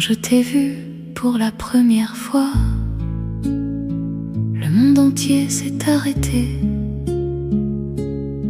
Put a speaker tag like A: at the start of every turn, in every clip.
A: je t'ai vu pour la première fois, le monde entier s'est arrêté.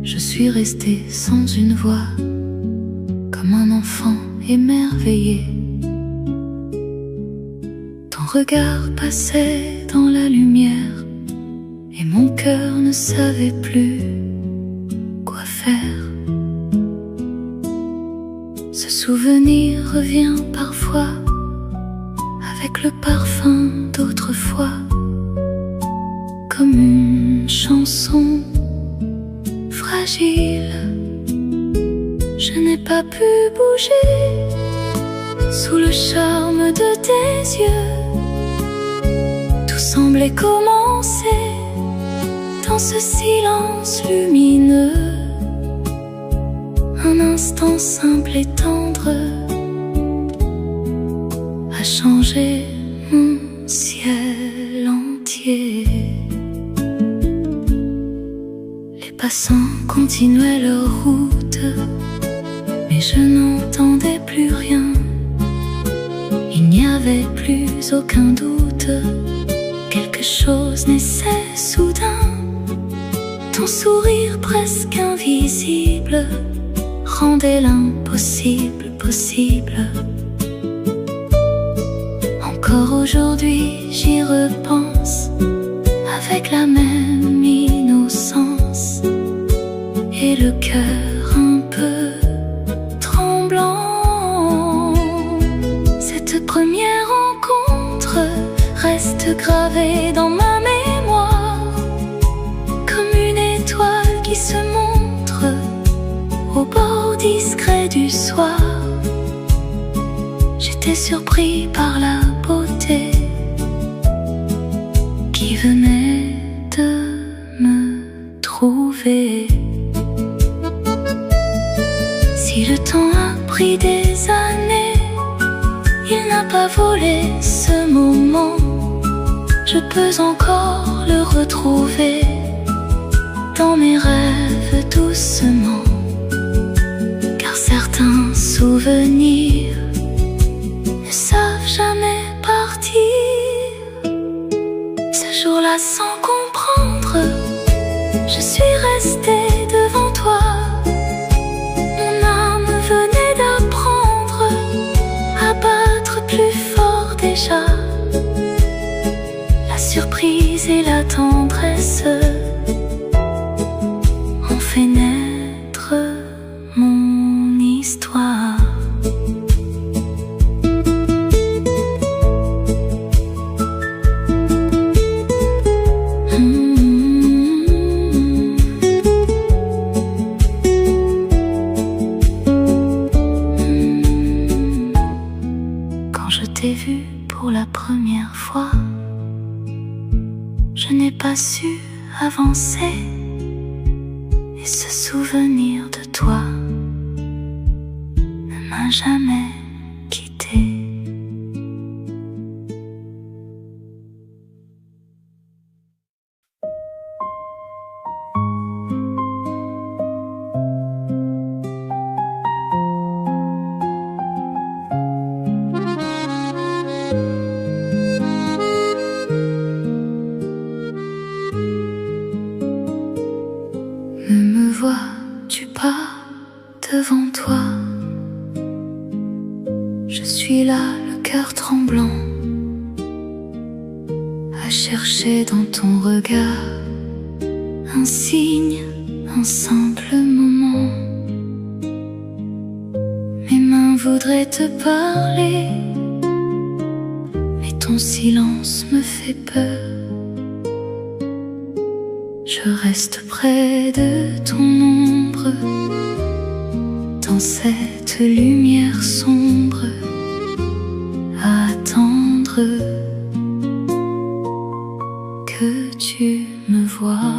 A: Je suis resté sans une voix, comme un enfant émerveillé. Ton regard passait dans la lumière, et mon cœur ne savait plus quoi faire. Ce souvenir revient parfois, avec le parfum d'autrefois, comme une chanson fragile. Je n'ai pas pu bouger sous le charme de tes yeux. Tout semblait commencer dans ce silence lumineux. Un instant simple et tendre a changé mon ciel entier. Les passants continuaient leur route, mais je n'entendais plus rien. Il n'y avait plus aucun doute, quelque chose naissait soudain. Ton sourire presque invisible rendait l'impossible possible. Encore aujourd'hui j'y repense, avec la même innocence et le cœur un peu tremblant. Cette première rencontre reste gravée dans ma mémoire, comme une étoile qui se montre au bord discret du soir. J'étais surpris par la beauté qui venait de me trouver. Si le temps a pris des années, il n'a pas volé ce moment. Je peux encore le retrouver dans mes rêves doucement, car certains souvenirs ne savent jamais partir. Ce jour-là, sans comprendre, je suis restée devant toi. Mon âme venait d'apprendre à battre plus fort déjà. La surprise et la tendresse ont fait naître mon histoire. Quand je t'ai vu pour la première fois, je n'ai pas su avancer, et ce souvenir de toi ne m'a jamais quitté. Ne me vois-tu pas devant toi? Je suis là, le cœur tremblant, à chercher dans ton regard un signe, un simple moment. Mes mains voudraient te parler, mais ton silence me fait peur. Je reste près de ton ombre, dans cette lumière sombre, à attendre que tu me vois.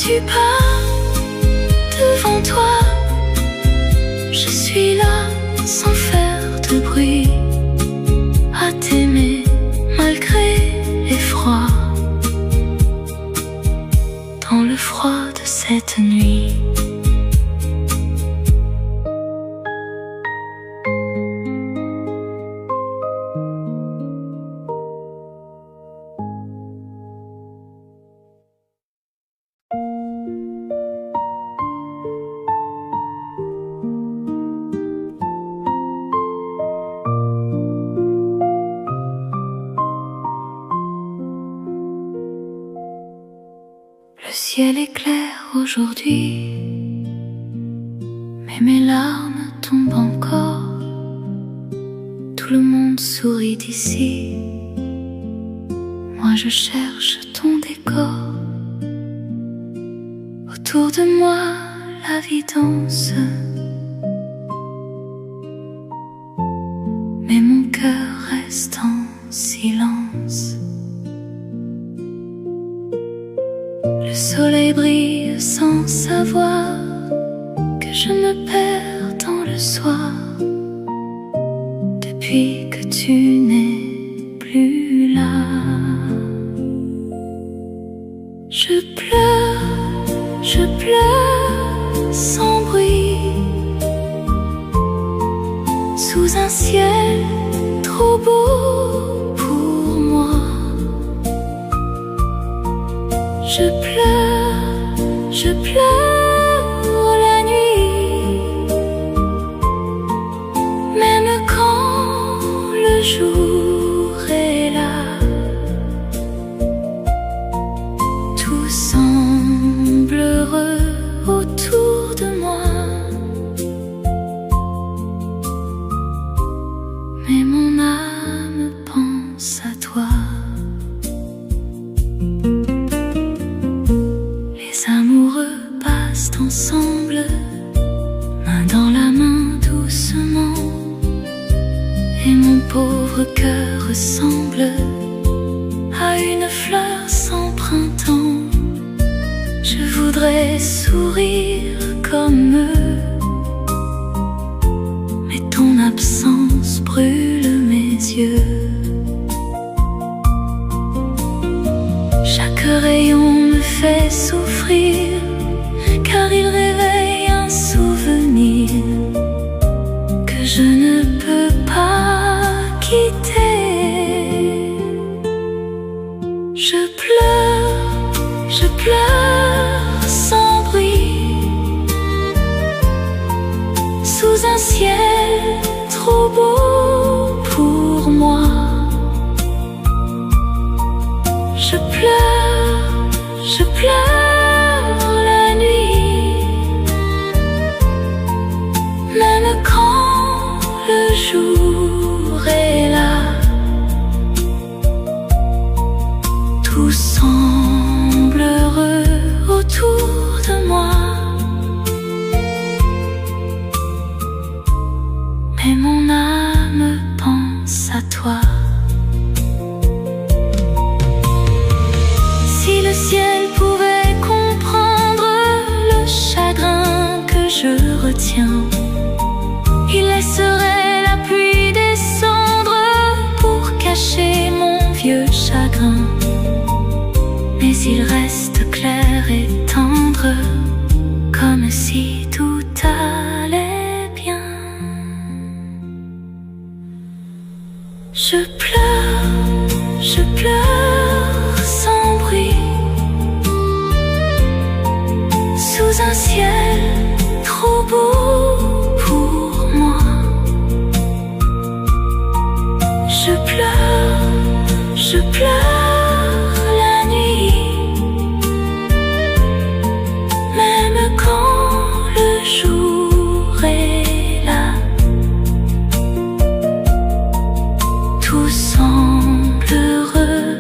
A: tu pars devant toi, je suis là sans faire de bruit, à t'aimer malgré l'effroi, dans le froid de cette nuit. Le ciel est clair aujourd'hui, mais mes larmes tombent encore. Tout le monde sourit d'ici, moi je cherche ton décor. Autour de moi la vie danse, mais mon cœur reste en silence. Le soleil brille sans savoir que je me perds dans le soir, depuis que tu n'es plus là. Je pleure sans bruit, sous un ciel trop beau pour moi. Je pleure la nuit, même quand le jour est là. Tout semble heureux autour de moi, mais mon âme pense à toi. Amoureux passent ensemble, main dans la main doucement, et mon pauvre cœur ressemble à une fleur sans printemps. Je voudrais sourire comme eux, mais ton absence brûle mes yeux. Chaque rayon me fait souffrir, car il réveille un souvenir que je ne peux pas quitter. Je pleure sans bruit, sous un ciel trop beau pour moi. Je pleure la nuit, même quand le jour est là. Tout semble heureux autour de moi, mais mon âme pense à toi. Si le ciel pouvait comprendre le chagrin que je retiens, il laisserait la pluie descendre pour cacher mon vieux chagrin. Mais il reste clair et tendre, comme si tout allait bien. Je pleure sans bruit, sous un ciel trop beau pour moi. Je pleure la nuit, même quand le jour est là. Tout semble heureux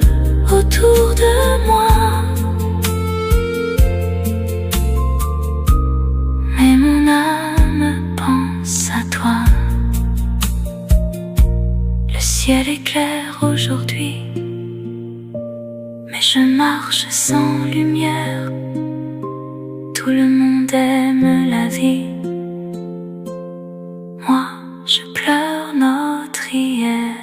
A: autour de moi, mais mon âme pense à toi. Le ciel est clair aujourd'hui, mais je marche sans lumière, Tout le monde aime la vie. Moi, je pleure notre hier.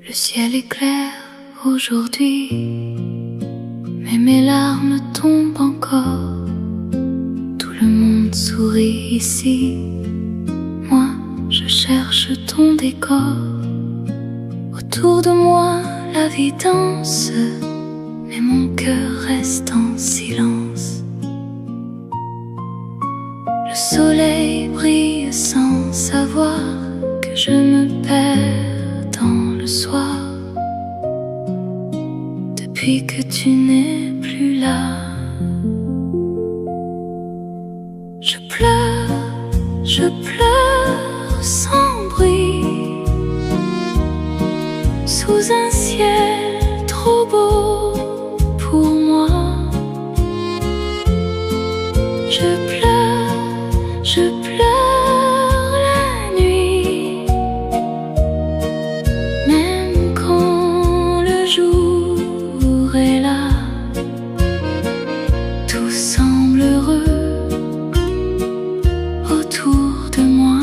A: Le ciel est clair aujourd'hui, mais mes larmes tombent encore. Tout le monde sourit ici. Moi, je cherche ton décor. Autour de moi, la vie danse, mais mon cœur reste en silence. Le soleil brille sans savoir que je me perds dans le soir. Depuis que tu n'es plus là, je pleure sans bruit, sous un ciel trop beau pour moi. Je pleure la nuit, même quand le jour est là. Tout semble heureux autour de moi,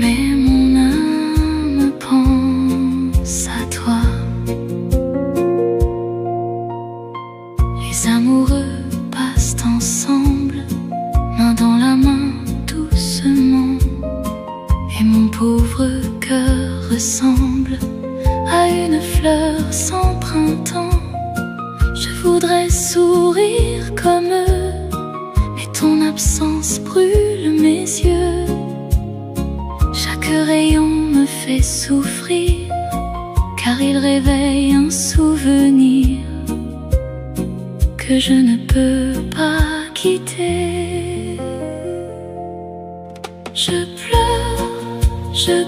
A: mais mon âme pense à toi. Les amoureux passent ensemble, main dans la main, doucement, et mon pauvre cœur ressemble à une fleur sans printemps. Je voudrais sourire comme eux, mais ton absence brûle mes yeux. Chaque rayon me fait souffrir, car il réveille un souvenir que je ne peux pas quitter. Je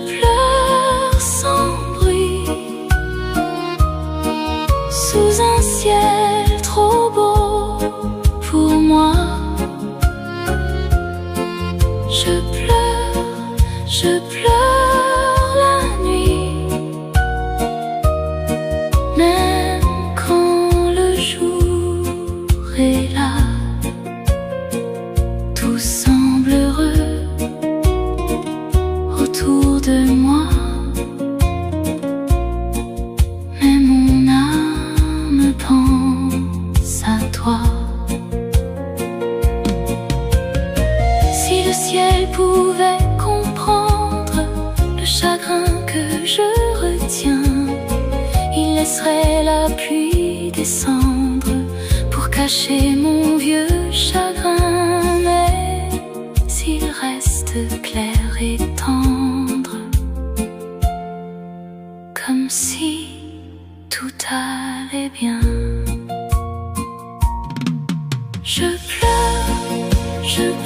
A: pleure sans bruit, sous un ciel trop beau pour moi. Je pleure la nuit, même quand le jour est là. Tout semble heureux autour de moi, mais mon âme pense à toi. Si le ciel pouvait comprendre le chagrin que je retiens, il laisserait la pluie descendre pour cacher mon vieux chagrin. Mais s'il reste clair et tendre, comme si tout allait bien. Je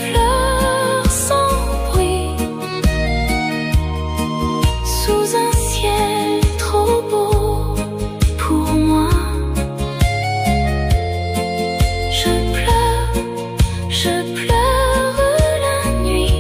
A: pleure sans bruit, sous un ciel trop beau pour moi. Je pleure la nuit,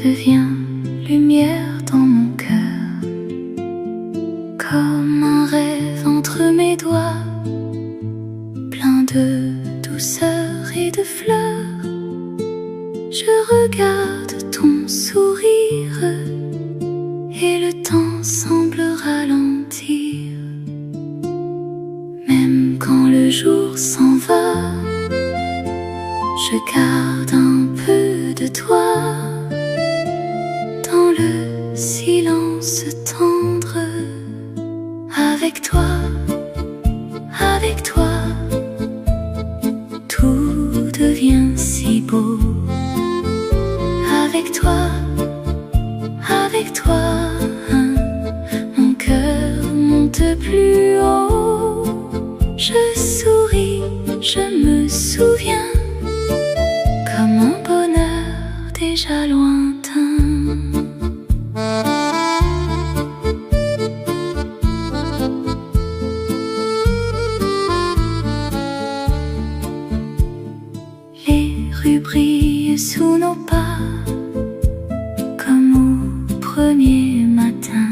A: devient lumière dans mon cœur, comme un rêve entre mes doigts, plein de douceur et de fleurs. Je regarde ton sourire et le temps semble ralentir. Même quand le jour s'en va, je garde un peu de toi dans le silence tendre. Avec toi, tout devient si beau. Avec toi, mon cœur monte plus haut. Je souris, je me souviens, comme un bonheur déjà lointain. Les rues brillent sous nos pas, comme au premier matin,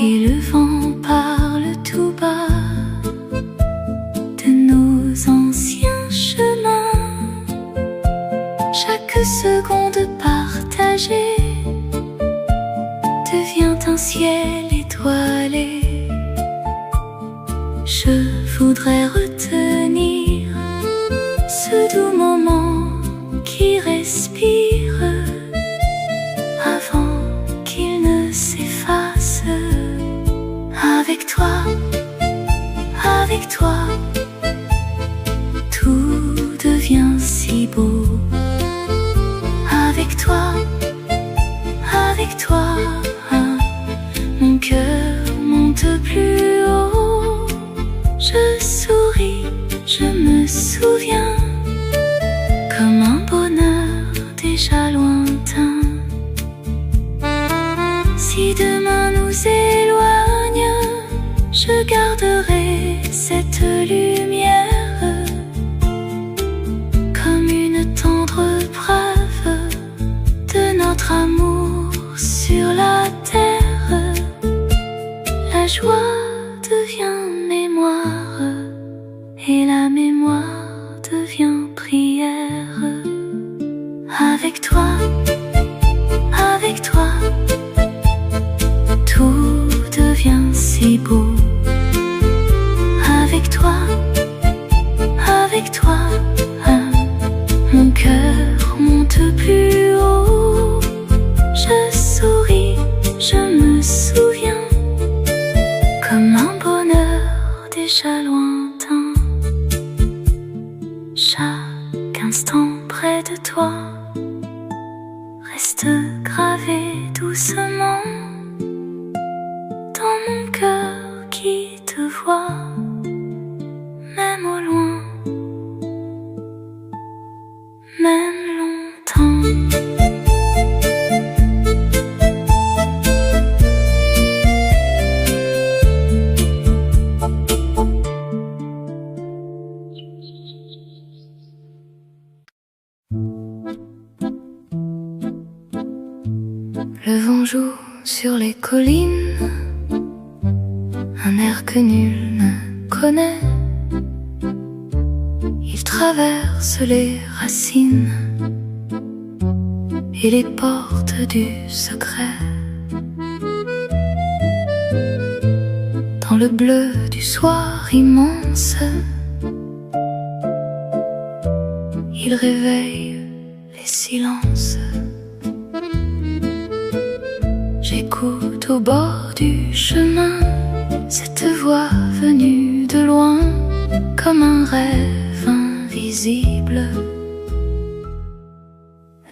A: et le vent parle tout bas de nos anciens chemins. Chaque seconde partagée devient un ciel étoilé. Je voudrais retenir ce doux moment qui respire avant qu'il ne s'efface. Avec toi, tout devient si beau. Avec toi, mon cœur monte plus haut. Je souris, je me souviens, comme un bonheur déjà lointain. Si demain nous éloigne, je garderai cette lumière comme une tendre preuve de notre amour sur la terre. La joie devient mémoire et la mémoire devient prière. Avec toi, tout devient si beau. Avec toi, mon cœur monte plus haut. Je souris, je me souviens, comme un bonheur déjà lointain. Chaque instant près de toi reste gravé doucement dans mon cœur qui te voit, même au loin, même longtemps. Le vent joue sur les collines, un air que nul ne connaît. Il traverse les racines et les portes du secret. Dans le bleu du soir immense, il réveille les silences. J'écoute au bord du chemin cette voix venue de loin, comme un rêve invisible.